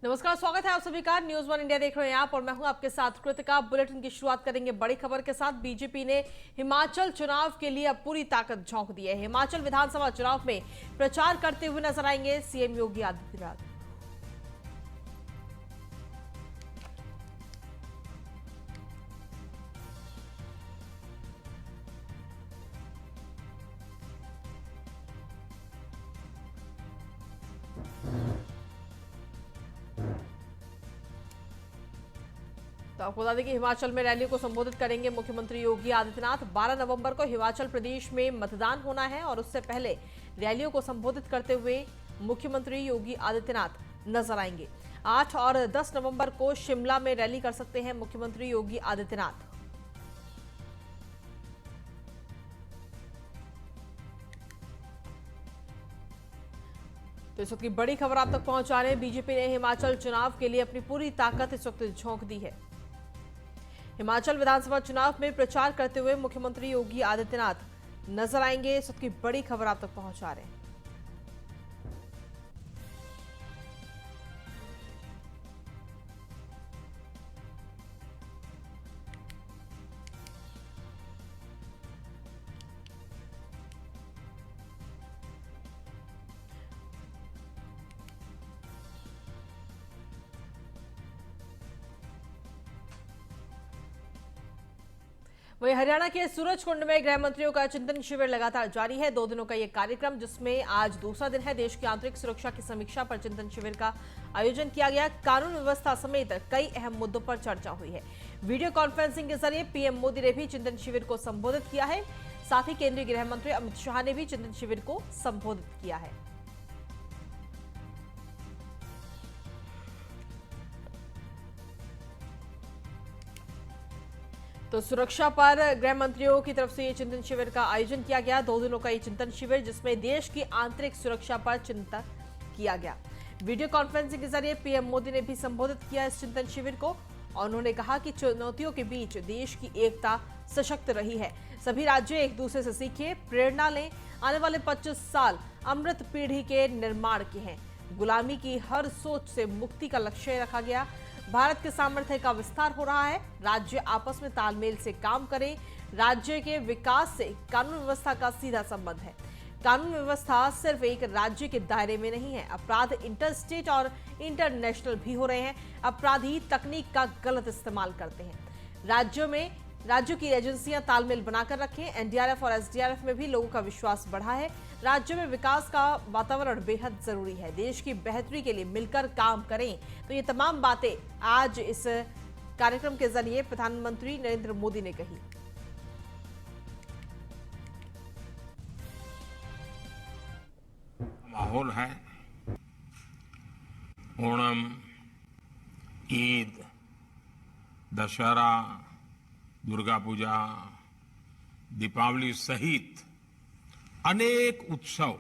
नमस्कार, स्वागत है आप सभी का। न्यूज वन इंडिया देख रहे हैं आप और मैं हूं आपके साथ कृतिका। बुलेटिन की शुरुआत करेंगे बड़ी खबर के साथ। बीजेपी ने हिमाचल चुनाव के लिए अब पूरी ताकत झोंक दी है। हिमाचल विधानसभा चुनाव में प्रचार करते हुए नजर आएंगे सीएम योगी आदित्यनाथ। तो आपको बता दें कि हिमाचल में रैली को संबोधित करेंगे मुख्यमंत्री योगी आदित्यनाथ। 12 नवंबर को हिमाचल प्रदेश में मतदान होना है और उससे पहले रैलियों को संबोधित करते हुए मुख्यमंत्री योगी आदित्यनाथ नजर आएंगे। 8 और 10 नवंबर को शिमला में रैली कर सकते हैं मुख्यमंत्री योगी आदित्यनाथ। तो इस वक्त की बड़ी खबर आप तक पहुंचा रहे हैं। बीजेपी ने हिमाचल चुनाव के लिए अपनी पूरी ताकत इस वक्त झोंक दी है। हिमाचल विधानसभा चुनाव में प्रचार करते हुए मुख्यमंत्री योगी आदित्यनाथ नजर आएंगे। इस वक्त की बड़ी खबर आप तक पहुंचा रहे हैं। वहीं हरियाणा के सूरजकुंड में गृह मंत्रियों का चिंतन शिविर लगातार जारी है। 2 दिनों का यह कार्यक्रम, जिसमें आज दूसरा दिन है। देश की आंतरिक सुरक्षा की समीक्षा पर चिंतन शिविर का आयोजन किया गया। कानून व्यवस्था समेत कई अहम मुद्दों पर चर्चा हुई है। वीडियो कॉन्फ्रेंसिंग के जरिए पीएम मोदी ने भी चिंतन शिविर को संबोधित किया है। साथ ही केंद्रीय गृह मंत्री अमित शाह ने भी चिंतन शिविर को संबोधित किया है। तो सुरक्षा पर गृह मंत्रियों की तरफ से ये चिंतन शिविर का आयोजन किया गया। 2 दिनों का ये चिंतन शिविर, जिसमें देश की आंतरिक सुरक्षा पर चिंतन किया गया। वीडियो कॉन्फ्रेंसिंग के जरिए पीएम मोदी ने भी संबोधित किया इस चिंतन शिविर को और उन्होंने कहा कि चुनौतियों के बीच देश की एकता सशक्त रही है। सभी राज्य एक दूसरे से सीखे, प्रेरणा लें। आने वाले 25 साल अमृत पीढ़ी के निर्माण के हैं। गुलामी की हर सोच से मुक्ति का लक्ष्य रखा गया। भारत के सामर्थ्य का विस्तार हो रहा है। राज्य आपस में तालमेल से काम करें। राज्य के विकास से कानून व्यवस्था का सीधा संबंध है। कानून व्यवस्था सिर्फ एक राज्य के दायरे में नहीं है। अपराध इंटर स्टेट और इंटरनेशनल भी हो रहे हैं। अपराधी तकनीक का गलत इस्तेमाल करते हैं। राज्यों की एजेंसियां तालमेल बनाकर रखें। एनडीआरएफ और एसडीआरएफ में भी लोगों का विश्वास बढ़ा है। राज्य में विकास का वातावरण बेहद जरूरी है। देश की बेहतरी के लिए मिलकर काम करें। तो ये तमाम बातें आज इस कार्यक्रम के जरिए प्रधानमंत्री नरेंद्र मोदी ने कही। माहौल है। ओणम, ईद, दशहरा, दुर्गा पूजा, दीपावली सहित अनेक उत्सव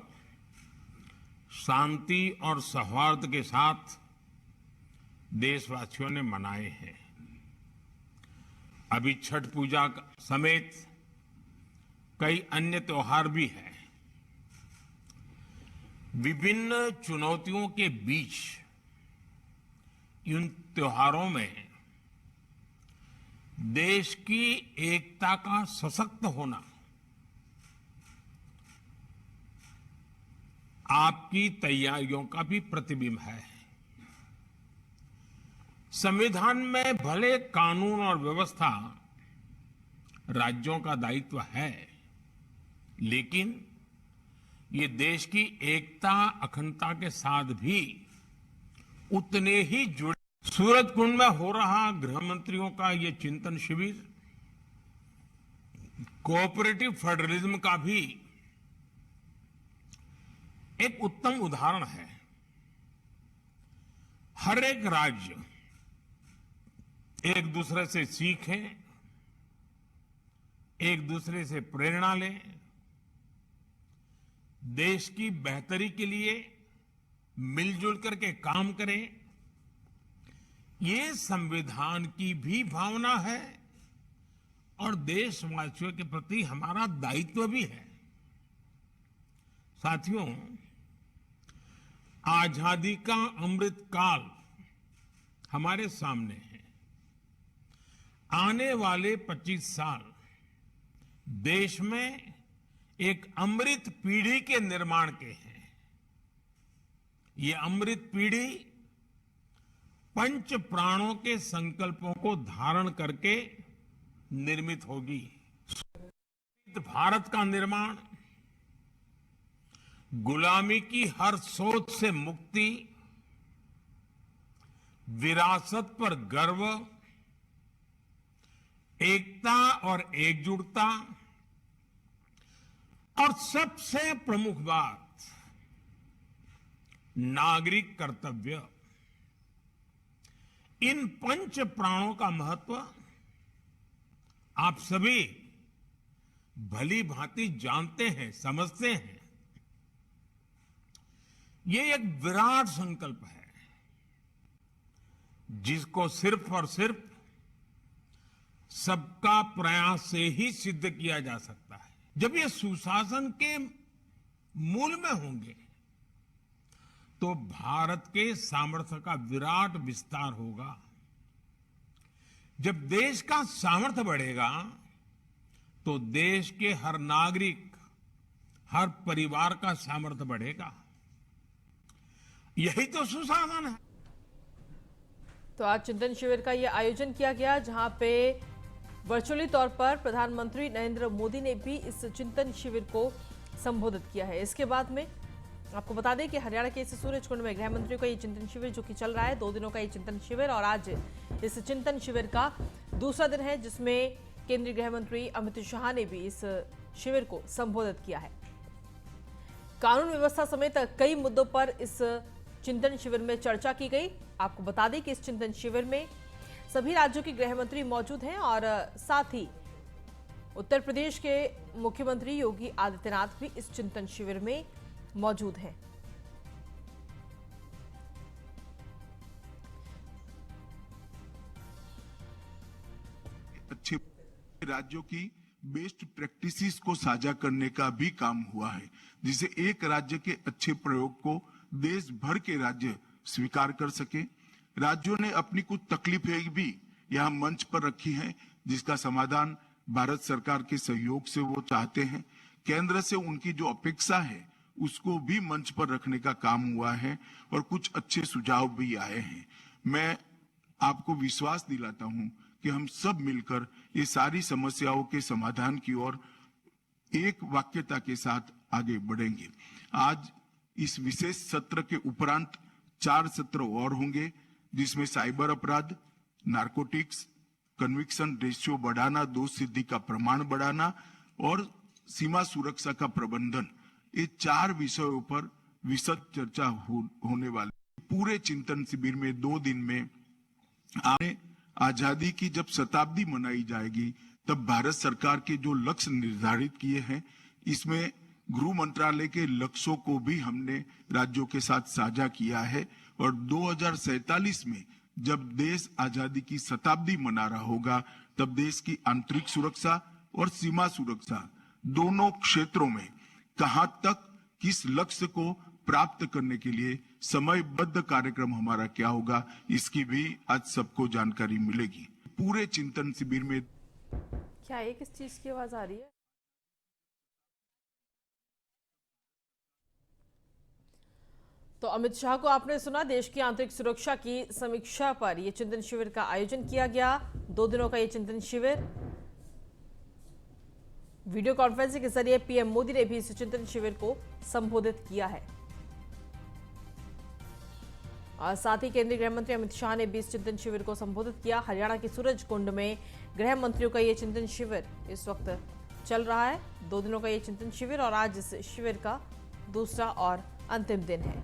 शांति और सौहार्द के साथ देशवासियों ने मनाए हैं। अभी छठ पूजा समेत कई अन्य त्योहार भी हैं। विभिन्न चुनौतियों के बीच इन त्योहारों में देश की एकता का सशक्त होना आपकी तैयारियों का भी प्रतिबिंब है। संविधान में भले कानून और व्यवस्था राज्यों का दायित्व है, लेकिन ये देश की एकता अखंडता के साथ भी उतने ही जुड़े। सूरजकुंड में हो रहा गृह मंत्रियों का ये चिंतन शिविर कोऑपरेटिव फेडरलिज्म का भी एक उत्तम उदाहरण है। हर एक राज्य एक दूसरे से सीखें, एक दूसरे से प्रेरणा लें। देश की बेहतरी के लिए मिलजुल करके काम करें। ये संविधान की भी भावना है और देशवासियों के प्रति हमारा दायित्व भी है। साथियों, आजादी का अमृत काल हमारे सामने है। आने वाले 25 साल देश में एक अमृत पीढ़ी के निर्माण के हैं। ये अमृत पीढ़ी पंच प्राणों के संकल्पों को धारण करके निर्मित होगी। भारत का निर्माण गुलामी की हर सोच से मुक्ति, विरासत पर गर्व, एकता और एकजुटता और सबसे प्रमुख बात नागरिक कर्तव्य, इन पंच प्राणों का महत्व आप सभी भली भांति जानते हैं, समझते हैं। ये एक विराट संकल्प है जिसको सिर्फ और सिर्फ सबका प्रयास से ही सिद्ध किया जा सकता है। जब ये सुशासन के मूल में होंगे तो भारत के सामर्थ्य का विराट विस्तार होगा। जब देश का सामर्थ्य बढ़ेगा तो देश के हर नागरिक, हर परिवार का सामर्थ्य बढ़ेगा। यही तो सुशासन है। तो आज चिंतन शिविर का यह आयोजन किया गया, जहां पे वर्चुअली तौर पर प्रधानमंत्री नरेंद्र मोदी ने भी इस चिंतन शिविर को संबोधित किया है। इसके बाद में आपको बता दें कि हरियाणा के इस सूरजकुंड में गृह मंत्रियों का ये चिंतन शिविर जो कि चल रहा है, 2 दिनों का ये चिंतन शिविर, और आज इस चिंतन शिविर का दूसरा दिन है, जिसमें केंद्रीय गृह मंत्री अमित शाह ने भी इस शिविर को संबोधित किया है। कानून व्यवस्था समेत कई मुद्दों पर इस चिंतन शिविर में चर्चा की गई। आपको बता दें कि इस चिंतन शिविर में सभी राज्यों के गृह मंत्री मौजूद हैं और साथ ही उत्तर प्रदेश के मुख्यमंत्री योगी आदित्यनाथ भी इस चिंतन शिविर में मौजूद हैं। अच्छे राज्यों की बेस्ट प्रैक्टिसेस को साझा करने का भी काम हुआ है, जिससे एक राज्य के अच्छे प्रयोग को देश भर के राज्य स्वीकार कर सके। राज्यों ने अपनी कुछ तकलीफें भी यहाँ मंच पर रखी हैं, जिसका समाधान भारत सरकार के सहयोग से वो चाहते हैं। केंद्र से उनकी जो अपेक्षा है उसको भी मंच पर रखने का काम हुआ है और कुछ अच्छे सुझाव भी आए हैं। मैं आपको विश्वास दिलाता हूं कि हम सब मिलकर ये सारी समस्याओं के समाधान की ओर एक वाक्यता के साथ आगे बढ़ेंगे। आज इस विशेष सत्र के उपरांत 4 सत्र और होंगे, जिसमें साइबर अपराध, नारकोटिक्स, कन्विक्शन रेशियो बढ़ाना, दोष सिद्धि का प्रमाण बढ़ाना और सीमा सुरक्षा का प्रबंधन, ये 4 विषयों पर विशद चर्चा होने वाली। पूरे चिंतन शिविर में 2 दिन में आजादी की जब शताब्दी मनाई जाएगी, तब भारत सरकार के जो लक्ष्य निर्धारित किए हैं, इसमें गृह मंत्रालय के लक्ष्यों को भी हमने राज्यों के साथ साझा किया है और 2047 में जब देश आजादी की शताब्दी मना रहा होगा, तब देश की आंतरिक सुरक्षा और सीमा सुरक्षा दोनों क्षेत्रों में कहां तक किस लक्ष्य को प्राप्त करने के लिए समयबद्ध कार्यक्रम हमारा क्या होगा, इसकी भी आज सबको जानकारी मिलेगी। पूरे चिंतन शिविर में क्या ये किस चीज की आवाज आ रही है? तो अमित शाह को आपने सुना। देश की आंतरिक सुरक्षा की समीक्षा पर यह चिंतन शिविर का आयोजन किया गया। 2 दिनों का यह चिंतन शिविर वीडियो कॉन्फ्रेंसिंग के जरिए पीएम मोदी ने भी इस चिंतन शिविर को संबोधित किया है और साथ ही केंद्रीय गृह मंत्री अमित शाह ने भी इस चिंतन शिविर को संबोधित किया। हरियाणा के सूरजकुंड में गृह मंत्रियों का यह चिंतन शिविर इस वक्त चल रहा है। 2 दिनों का यह चिंतन शिविर और आज इस शिविर का दूसरा और अंतिम दिन है।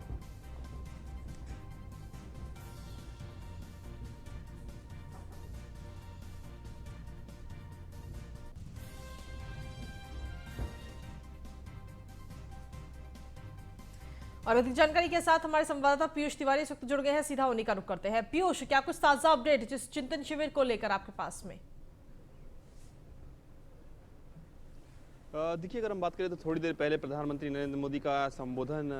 और अधिक जानकारी के साथ हमारे संवाददाता पीयूष तिवारी इस वक्त जुड़ गए हैं। सीधा उन्हीं का रुख करते हैं। पीयूष, क्या कुछ ताजा अपडेट जिस चिंतन शिविर को लेकर आपके पास में? देखिए, अगर हम बात करें तो थोड़ी देर पहले प्रधानमंत्री नरेंद्र मोदी का संबोधन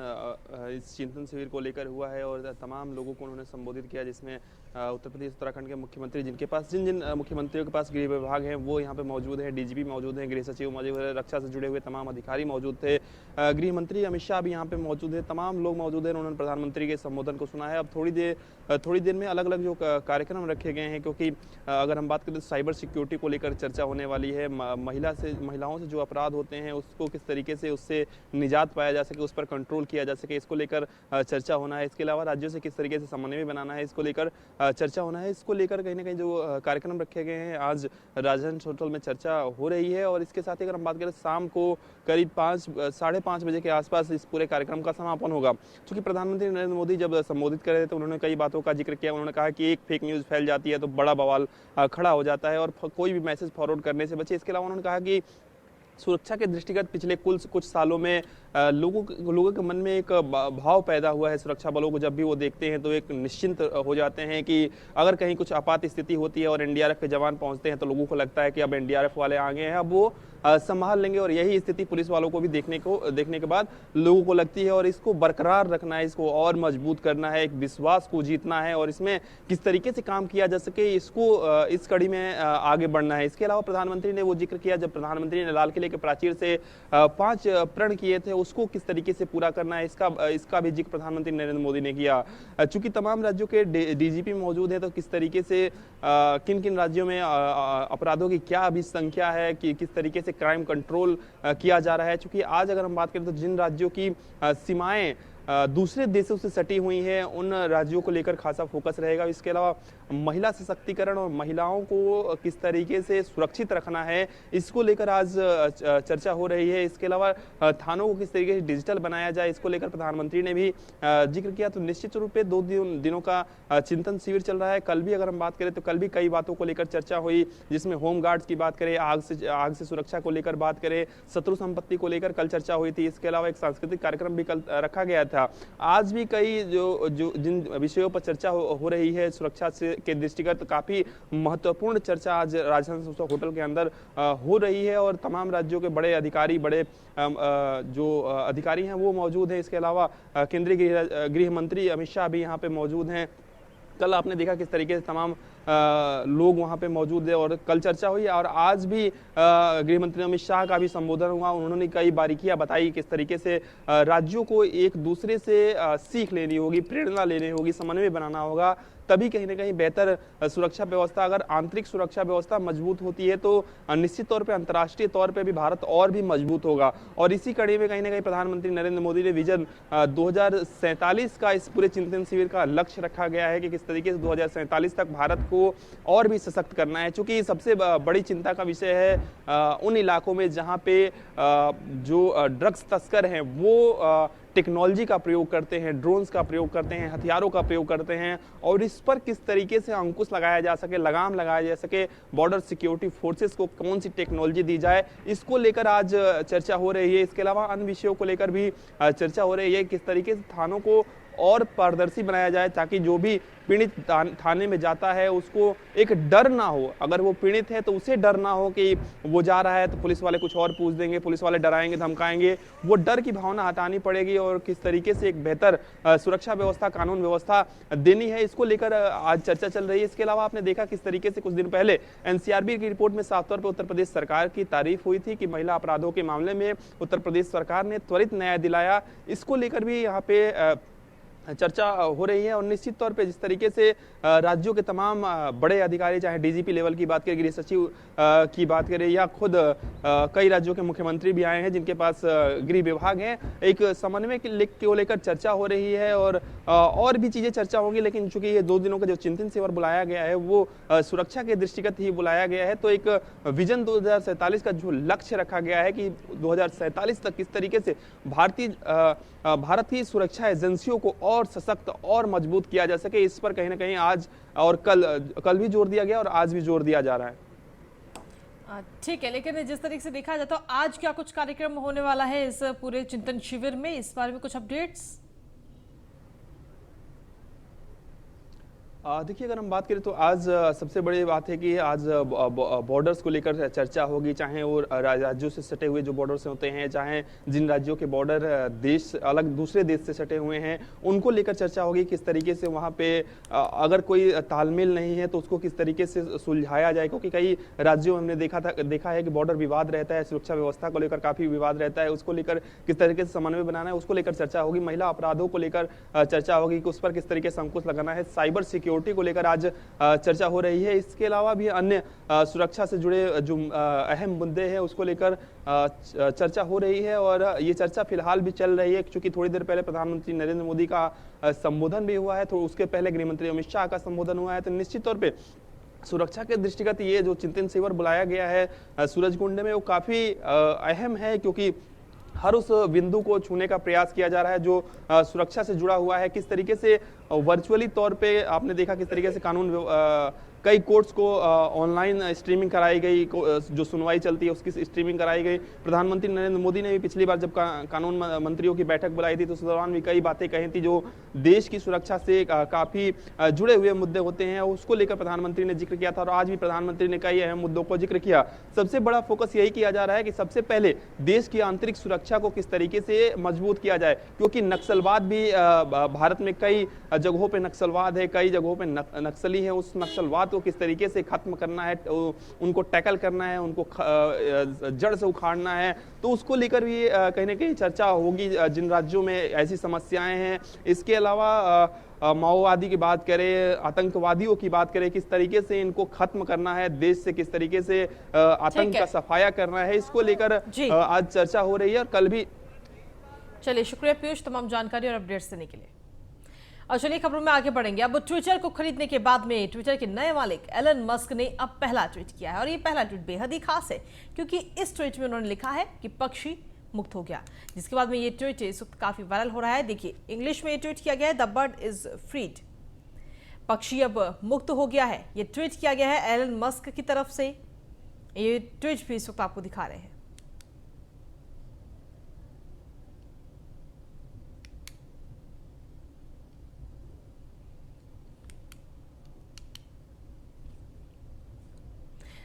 इस चिंतन शिविर को लेकर हुआ है और तमाम लोगों को उन्होंने संबोधित किया, जिसमें उत्तर प्रदेश उत्तराखंड के मुख्यमंत्री जिन जिन मुख्यमंत्रियों के पास गृह विभाग हैं वो यहाँ पे मौजूद हैं, डीजीपी मौजूद हैं, गृह सचिव मौजूद है, रक्षा से जुड़े हुए तमाम अधिकारी मौजूद थे, गृह मंत्री अमित शाह भी यहाँ पे मौजूद है, तमाम लोग मौजूद हैं। उन्होंने प्रधानमंत्री के संबोधन को सुना है। अब थोड़ी देर में अलग अलग जो कार्यक्रम रखे गए हैं, क्योंकि अगर हम बात करें तो साइबर सिक्योरिटी को लेकर चर्चा होने वाली है। महिलाओं से जो अपराध होते हैं उसको किस तरीके से उससे निजात पाया जा सके, उस पर कंट्रोल किया जा सके, इसको लेकर चर्चा होना है। इसके अलावा राज्यों से किस तरीके से समन्वय बनाना है, इसको लेकर चर्चा होना है। इसको लेकर कहीं ना कहीं जो कार्यक्रम रखे गए हैं, आज राजधानी होटल में चर्चा हो रही है। और इसके साथ ही अगर हम बात करें, शाम को करीब 5-5:30 बजे के आसपास इस पूरे कार्यक्रम का समापन होगा। क्योंकि प्रधानमंत्री नरेंद्र मोदी जब संबोधित कर रहे थे तो उन्होंने कई बातों का जिक्र किया। उन्होंने कहा कि एक फेक न्यूज़ फैल जाती है तो बड़ा बवाल खड़ा हो जाता है और कोई भी मैसेज फॉरवर्ड करने से बचे। इसके अलावा उन्होंने कहा कि सुरक्षा के दृष्टिगत पिछले कुछ सालों में लोगों के मन में एक भाव पैदा हुआ है। सुरक्षा बलों को जब भी वो देखते हैं तो एक निश्चिंत हो जाते हैं कि अगर कहीं कुछ आपात स्थिति होती है और एनडीआरएफ के जवान पहुंचते हैं तो लोगों को लगता है कि अब एनडीआरएफ वाले आ गए हैं, अब वो संभाल लेंगे। और यही स्थिति पुलिस वालों को भी देखने के बाद लोगों को लगती है। और इसको बरकरार रखना है, इसको और मजबूत करना है, एक विश्वास को जीतना है और इसमें किस तरीके से काम किया जा सके, इसको इस कड़ी में आगे बढ़ना है। इसके अलावा प्रधानमंत्री ने वो जिक्र किया, जब प्रधानमंत्री ने लाल किले के प्राचीर से 5 प्रण किए थे, उसको किस तरीके से पूरा करना है, इसका भी जिक्र प्रधानमंत्री नरेंद्र मोदी ने किया। चूंकि तमाम राज्यों के डीजीपी मौजूद हैं तो किस तरीके से किन किन राज्यों में अपराधों की क्या अभी संख्या है, कि किस तरीके से क्राइम कंट्रोल किया जा रहा है। चूंकि आज अगर हम बात करें तो जिन राज्यों की सीमाएं दूसरे देशों से सटी हुई हैं उन राज्यों को लेकर खासा फोकस रहेगा। इसके अलावा महिला सशक्तिकरण और महिलाओं को किस तरीके से सुरक्षित रखना है, इसको लेकर आज चर्चा हो रही है। इसके अलावा थानों को किस तरीके से डिजिटल बनाया जाए, इसको लेकर प्रधानमंत्री ने भी जिक्र किया। तो निश्चित रूप से 2 दिनों का चिंतन शिविर चल रहा है। कल भी अगर हम बात करें तो कल भी कई बातों को लेकर चर्चा हुई, जिसमें होम गार्ड्स की बात करें, आग से सुरक्षा को लेकर बात करें, शत्रु संपत्ति को लेकर कल चर्चा हुई थी। इसके अलावा एक सांस्कृतिक कार्यक्रम भी कल रखा गया था। आज भी कई जिन विषयों पर चर्चा हो रही है सुरक्षा के दृष्टिगत, काफी महत्वपूर्ण चर्चा आज राजधानी होटल के अंदर हो रही है। और तमाम राज्यों के बड़े अधिकारी जो अधिकारी हैं वो मौजूद हैं। इसके अलावा केंद्रीय गृह मंत्री अमित शाह भी यहाँ पे मौजूद हैं। कल आपने देखा किस तरीके से तमाम लोग वहां पे मौजूद है और कल चर्चा हुई। और आज भी गृह मंत्री अमित शाह का भी संबोधन हुआ। उन्होंने कई बारीकियां बताई किस तरीके से राज्यों को एक दूसरे से सीख लेनी होगी, प्रेरणा लेनी होगी, समन्वय बनाना होगा, तभी कहीं ना कहीं बेहतर सुरक्षा व्यवस्था, अगर आंतरिक सुरक्षा व्यवस्था मजबूत होती है तो निश्चित तौर पे अंतर्राष्ट्रीय तौर पे भी भारत और भी मजबूत होगा। और इसी कड़ी में कहीं ना कहीं प्रधानमंत्री नरेंद्र मोदी ने विजन 2047 का इस पूरे चिंतन शिविर का लक्ष्य रखा गया है कि किस तरीके से 2047 तक भारत को और भी सशक्त करना है। चूंकि सबसे बड़ी चिंता का विषय है उन इलाकों में जहाँ पे जो ड्रग्स तस्कर हैं वो टेक्नोलॉजी का प्रयोग करते हैं, ड्रोन्स का प्रयोग करते हैं, हथियारों का प्रयोग करते हैं। और इस पर किस तरीके से अंकुश लगाया जा सके, लगाम लगाया जा सके, बॉर्डर सिक्योरिटी फोर्सेस को कौन सी टेक्नोलॉजी दी जाए, इसको लेकर आज चर्चा हो रही है। इसके अलावा अन्य विषयों को लेकर भी चर्चा हो रही है, किस तरीके से थानों को और पारदर्शी बनाया जाए ताकि जो भी पीड़ित थाने में जाता है उसको एक डर ना हो। अगर वो पीड़ित है तो उसे डर ना हो कि वो जा रहा है तो पुलिस वाले कुछ और पूछ देंगे, पुलिस वाले डराएंगे, धमकाएंगे। वो डर की भावना हटानी पड़ेगी और किस तरीके से एक बेहतर सुरक्षा व्यवस्था, कानून व्यवस्था देनी है, इसको लेकर आज चर्चा चल रही है। इसके अलावा आपने देखा किस तरीके से कुछ दिन पहले एनसीआरबी की रिपोर्ट में साफ तौर पर उत्तर प्रदेश सरकार की तारीफ हुई थी कि महिला अपराधों के मामले में उत्तर प्रदेश सरकार ने त्वरित न्याय दिलाया। इसको लेकर भी यहाँ पे चर्चा हो रही है। और निश्चित तौर पे जिस तरीके से राज्यों के तमाम बड़े अधिकारी, चाहे डीजीपी लेवल की बात करें, गृह सचिव की बात करें, या खुद कई राज्यों के मुख्यमंत्री भी आए हैं जिनके पास गृह विभाग है, एक समन्वय को लेकर चर्चा हो रही है। और भी चीजें चर्चा होंगी, लेकिन चूंकि ये 2 दिनों का जो चिंतन शिविर बुलाया गया है वो सुरक्षा के दृष्टिगत ही बुलाया गया है। तो एक विजन 2047 का जो लक्ष्य रखा गया है कि 2047 तक किस तरीके से भारत की सुरक्षा एजेंसियों को और सशक्त और मजबूत किया जा सके, इस पर कहीं ना कहीं आज और कल भी जोर दिया गया और आज भी जोर दिया जा रहा है। ठीक है, लेकिन जिस तरीके से देखा जाए तो आज क्या कुछ कार्यक्रम होने वाला है इस पूरे चिंतन शिविर में, इस बारे में कुछ अपडेट्स? देखिए, अगर हम बात करें तो आज सबसे बड़ी बात है कि आज बॉर्डर्स को लेकर चर्चा होगी, चाहे वो राज्यों से सटे हुए जो बॉर्डर्स होते हैं, चाहे जिन राज्यों के बॉर्डर देश अलग दूसरे देश से सटे हुए हैं, उनको लेकर चर्चा होगी किस तरीके से वहाँ पे अगर कोई तालमेल नहीं है तो उसको किस तरीके से सुलझाया जाए, क्योंकि कई राज्यों में हमने देखा है कि बॉर्डर विवाद रहता है, सुरक्षा व्यवस्था को लेकर काफी विवाद रहता है, उसको लेकर किस तरीके से समन्वय बनाना है उसको लेकर चर्चा होगी। महिला अपराधों को लेकर चर्चा होगी कि उस पर किस तरीके से अंकुश लगाना है। साइबर सिक्योरिटी को लेकर आज चर्चा हो रही है। इसके अलावा भी अन्य सुरक्षा से जुड़े जो अहम मुद्दे हैं उसको लेकर चर्चा हो रही है और ये चर्चा फिलहाल भी चल रही है, क्योंकि थोड़ी देर पहले प्रधानमंत्री नरेंद्र मोदी का संबोधन भी हुआ है, तो उसके पहले गृह मंत्री अमित शाह का संबोधन हुआ है। तो निश्चित तौर पे सुरक्षा के दृष्टिगत ये जो चिंतन शिविर बुलाया गया है सूरजकुंड में, वो काफी अहम है, क्योंकि हर उस बिंदु को छूने का प्रयास किया जा रहा है जो सुरक्षा से जुड़ा हुआ है। किस तरीके से वर्चुअली तौर पे आपने देखा किस तरीके से कई कोर्ट्स को ऑनलाइन स्ट्रीमिंग कराई गई, जो सुनवाई चलती है उसकी स्ट्रीमिंग कराई गई। प्रधानमंत्री नरेंद्र मोदी ने भी पिछली बार जब कानून मंत्रियों की बैठक बुलाई थी तो उस दौरान भी कई बातें कही थी जो देश की सुरक्षा से काफी जुड़े हुए मुद्दे होते हैं, उसको लेकर प्रधानमंत्री ने जिक्र किया था और आज भी प्रधानमंत्री ने कई अहम मुद्दों को जिक्र किया। सबसे बड़ा फोकस यही किया जा रहा है कि सबसे पहले देश की आंतरिक सुरक्षा को किस तरीके से मजबूत किया जाए, क्योंकि नक्सलवाद भी भारत में कई जगहों पे नक्सलवाद है, कई जगहों पे नक्सली है। उस नक्सलवाद को किस तरीके से खत्म करना है, उनको टैकल करना है, उनको जड़ से उखाड़ना है, तो उसको लेकर भी कहीं ना कहीं चर्चा होगी जिन राज्यों में ऐसी समस्याएं हैं। इसके अलावा माओवादी की बात करें, आतंकवादियों की बात करें, किस तरीके से इनको खत्म करना है, देश से किस तरीके से आतंक का सफाया करना है, इसको लेकर आज चर्चा हो रही है। और कल भी चलिए, शुक्रिया पीयूष तमाम जानकारी और अपडेट्स देने के लिए। और चलिए खबरों में आगे बढ़ेंगे। अब ट्विटर को खरीदने के बाद में ट्विटर के नए मालिक एलन मस्क ने अब पहला ट्वीट किया है और ये पहला ट्वीट बेहद ही खास है, क्योंकि इस ट्वीट में उन्होंने लिखा है कि पक्षी मुक्त हो गया, जिसके बाद में ये ट्वीट इस वक्त काफी वायरल हो रहा है। देखिए, इंग्लिश में ये ट्वीट किया गया है, द बर्ड इज फ्रीड, पक्षी अब मुक्त हो गया है। ये ट्वीट किया गया है एलन मस्क की तरफ से। ये ट्वीट भी इस वक्त आपको दिखा रहे हैं।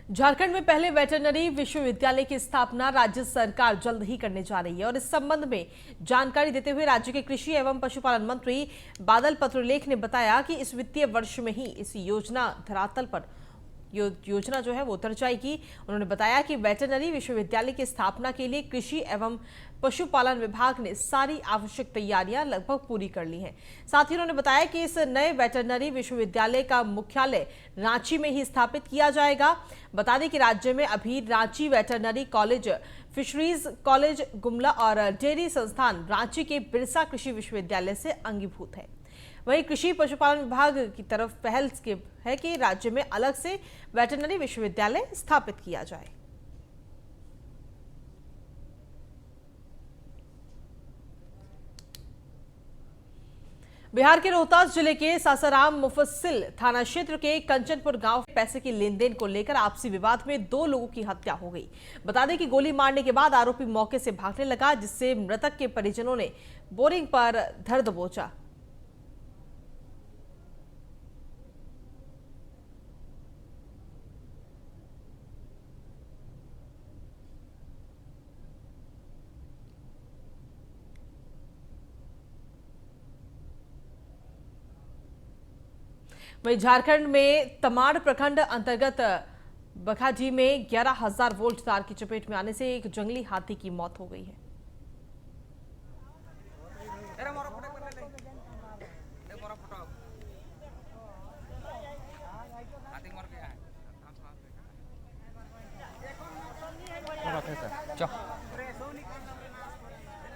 झारखंड में पहले वेटरनरी विश्वविद्यालय की स्थापना राज्य सरकार जल्द ही करने जा रही है और इस संबंध में जानकारी देते हुए राज्य के कृषि एवं पशुपालन मंत्री बादल पत्रलेख ने बताया कि इस वित्तीय वर्ष में ही इस योजना धरातल पर योजना जो है वो उतर जाएगी। उन्होंने बताया कि वेटरनरी विश्वविद्यालय की स्थापना के लिए कृषि एवं पशुपालन विभाग ने सारी आवश्यक तैयारियां लगभग पूरी कर ली हैं। साथ ही उन्होंने बताया कि इस नए वेटरनरी विश्वविद्यालय का मुख्यालय रांची में ही स्थापित किया जाएगा। बता दें कि राज्य में अभी Ranchi veterinary college, fisheries college Gumla और डेयरी संस्थान रांची के बिरसा कृषि विश्वविद्यालय से अंगीभूत है। वहीं कृषि पशुपालन विभाग की तरफ पहल है कि राज्य में अलग से वेटरनरी विश्वविद्यालय स्थापित किया जाए। बिहार के रोहतास जिले के सासाराम मुफस्सिल थाना क्षेत्र के कंचनपुर गांव पैसे की लेन देन को लेकर आपसी विवाद में 2 लोगों की हत्या हो गई। बता दें कि गोली मारने के बाद आरोपी मौके से भागने लगा, जिससे मृतक के परिजनों ने बोरिंग पर धर दबोचा। वहीं झारखंड में तमाड़ प्रखंड अंतर्गत बखाजी में 11,000 वोल्ट तार की चपेट में आने से एक जंगली हाथी की मौत हो गई है।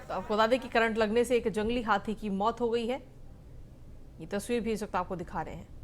तो आपको बता दें कि करंट लगने से एक जंगली हाथी की मौत हो गई है। ये तस्वीर भी इस वक्त आपको दिखा रहे हैं।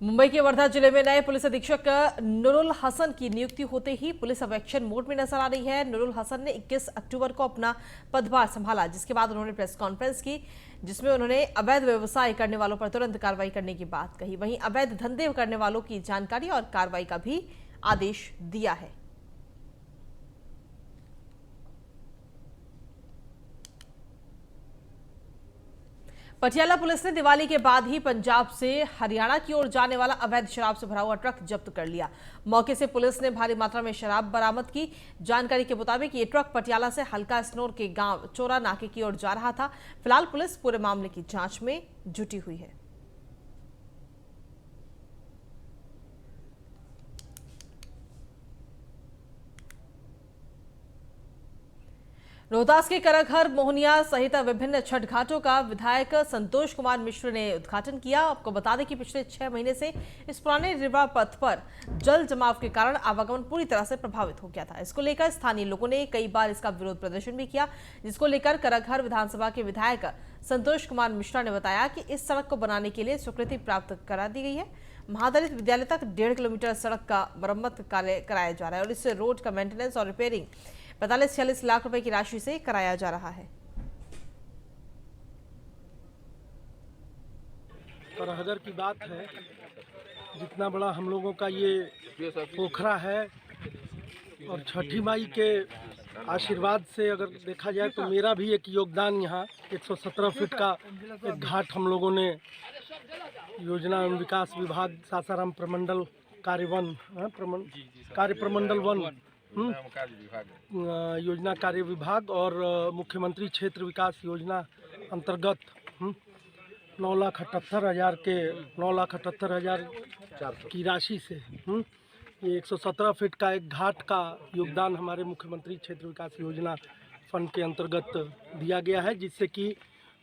मुंबई के वर्धा जिले में नए पुलिस अधीक्षक नुरुल हसन की नियुक्ति होते ही पुलिस अब एक्शन मोड में नजर आ रही है। नुरुल हसन ने 21 अक्टूबर को अपना पदभार संभाला, जिसके बाद उन्होंने प्रेस कॉन्फ्रेंस की, जिसमें उन्होंने अवैध व्यवसाय करने वालों पर तुरंत कार्रवाई करने की बात कही। वहीं अवैध धंधे करने वालों की जानकारी और कार्रवाई का भी आदेश दिया है। पटियाला पुलिस ने दिवाली के बाद ही पंजाब से हरियाणा की ओर जाने वाला अवैध शराब से भरा हुआ ट्रक जब्त कर लिया। मौके से पुलिस ने भारी मात्रा में शराब बरामद की। जानकारी के मुताबिक ये ट्रक पटियाला से हल्का स्नोर के गांव चोरा नाके की ओर जा रहा था। फिलहाल पुलिस पूरे मामले की जांच में जुटी हुई है। रोहतास के करघर मोहनिया सहित विभिन्न छठ घाटों का विधायक संतोष कुमार मिश्र ने उद्घाटन किया। आपको बता दें कि पिछले 6 महीने से इस पुराने रिवा पथ पर जल जमाव के कारण आवागमन पूरी तरह से प्रभावित हो गया था। इसको लेकर स्थानीय लोगों ने कई बार इसका विरोध प्रदर्शन भी किया, जिसको लेकर करघर विधानसभा के विधायक संतोष कुमार मिश्रा ने बताया कि इस सड़क को बनाने के लिए स्वीकृति प्राप्त करा दी गई है। महादलित विद्यालय तक 1.5 किलोमीटर सड़क का मरम्मत कार्य कराया जा रहा है और इस रोड का मेंटेनेंस और रिपेयरिंग 45-46 लाख रुपए की राशि से कराया जा रहा है। करहदर की बात है, जितना बड़ा हम लोगों का ये पोखरा है और छठी माई के आशीर्वाद से अगर देखा जाए तो मेरा भी एक योगदान यहाँ 117 फीट का एक घाट हम लोगों ने योजना एवं विकास विभाग सासाराम प्रमंडल कार्य प्रमंडल 1 योजना कार्य विभाग और मुख्यमंत्री क्षेत्र विकास योजना अंतर्गत 9,78,000 की राशि से ये 117 फीट का एक घाट का योगदान हमारे मुख्यमंत्री क्षेत्र विकास योजना फंड के अंतर्गत दिया गया है, जिससे कि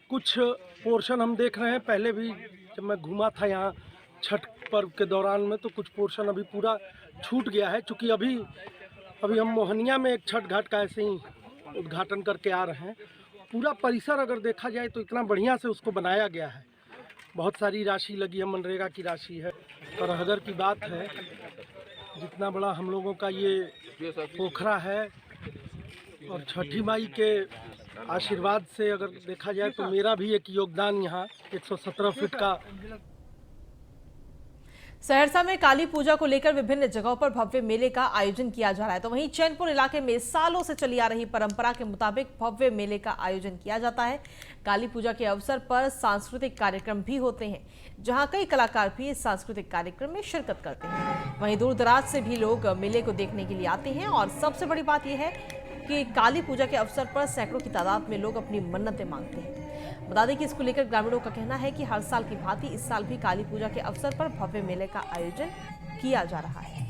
कुछ पोर्शन हम देख रहे हैं। पहले भी जब मैं घूमा था यहाँ छठ पर्व के दौरान में, तो कुछ पोर्शन अभी पूरा छूट गया है। चूँकि अभी हम मोहनिया में एक छठ घाट का ऐसे ही उद्घाटन करके आ रहे हैं। पूरा परिसर अगर देखा जाए तो इतना बढ़िया से उसको बनाया गया है। बहुत सारी राशि लगी है, मनरेगा की राशि है। करहदर की बात है, जितना बड़ा हम लोगों का ये पोखरा है और छठी माई के आशीर्वाद से अगर देखा जाए तो मेरा भी एक योगदान यहाँ 117 फीट का। सहरसा में काली पूजा को लेकर विभिन्न जगहों पर भव्य मेले का आयोजन किया जा रहा है, तो वहीं चैनपुर इलाके में सालों से चली आ रही परंपरा के मुताबिक भव्य मेले का आयोजन किया जाता है। काली पूजा के अवसर पर सांस्कृतिक कार्यक्रम भी होते हैं, जहां कई कलाकार भी इस सांस्कृतिक कार्यक्रम में शिरकत करते हैं। वहीं दूर दराज से भी लोग मेले को देखने के लिए आते हैं और सबसे बड़ी बात यह है कि काली पूजा के अवसर पर सैकड़ों की तादाद में लोग अपनी मन्नतें मांगते हैं। बता दें कि इसको लेकर ग्रामीणों का कहना है कि हर साल की भांति इस साल भी काली पूजा के अवसर पर भव्य मेले का आयोजन किया जा रहा है।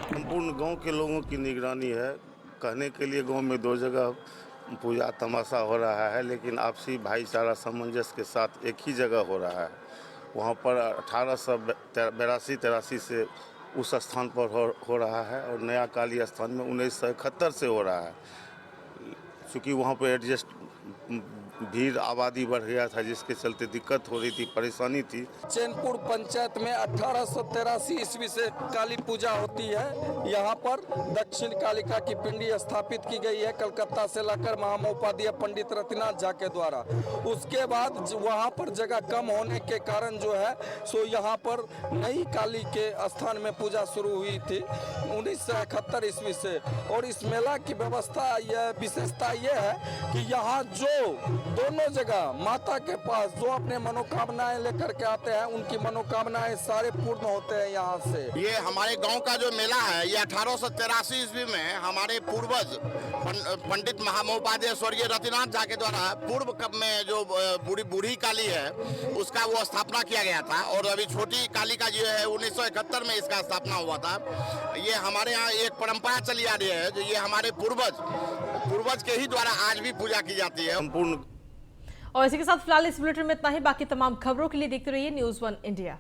संपूर्ण गांव के लोगों की निगरानी है। कहने के लिए गांव में 2 जगह पूजा तमाशा हो रहा है, लेकिन आपसी भाईचारा सामंजस्य के साथ एक ही जगह हो रहा है। वहाँ पर 1882-83 से उस स्थान पर हो रहा है और नया काली स्थान में 1971 से हो रहा है। चूँकि वहाँ पर एडजस्ट भीड़ आबादी बढ़ गया था, जिसके चलते दिक्कत हो रही थी, परेशानी थी। चैनपुर पंचायत में 1883 ईस्वी से काली पूजा होती है। यहाँ पर दक्षिण कालिका की पिंडी स्थापित की गई है कलकत्ता से लाकर महामहोपाध्याय पंडित रतिनाथ झा के द्वारा। उसके बाद वहाँ पर जगह कम होने के कारण जो है सो यहाँ पर नई काली के स्थान में पूजा शुरू हुई थी 1971 ईस्वी से। और इस मेला की व्यवस्था विशेषता यह है कि यहाँ जो दोनों जगह माता के पास जो अपने मनोकामनाएं लेकर के आते हैं, उनकी मनोकामनाएं सारे पूर्ण होते हैं यहाँ से। ये हमारे गांव का जो मेला है, ये 1883 ईस्वी में हमारे पूर्वज पंडित महामहोपाध्याय स्वर्गीय रतिनाथ झा के द्वारा पूर्व में जो बूढ़ी काली है उसका वो स्थापना किया गया था। और अभी छोटी काली का जो है 1971 में इसका स्थापना हुआ था। ये हमारे यहाँ एक परंपरा चली आ रही है, जो ये हमारे पूर्वज के ही द्वारा आज भी पूजा की जाती है। संपूर्ण और इसी के साथ फिलहाल इस बुलेटिन में इतना ही। बाकी तमाम खबरों के लिए देखते रहिए News 1 इंडिया।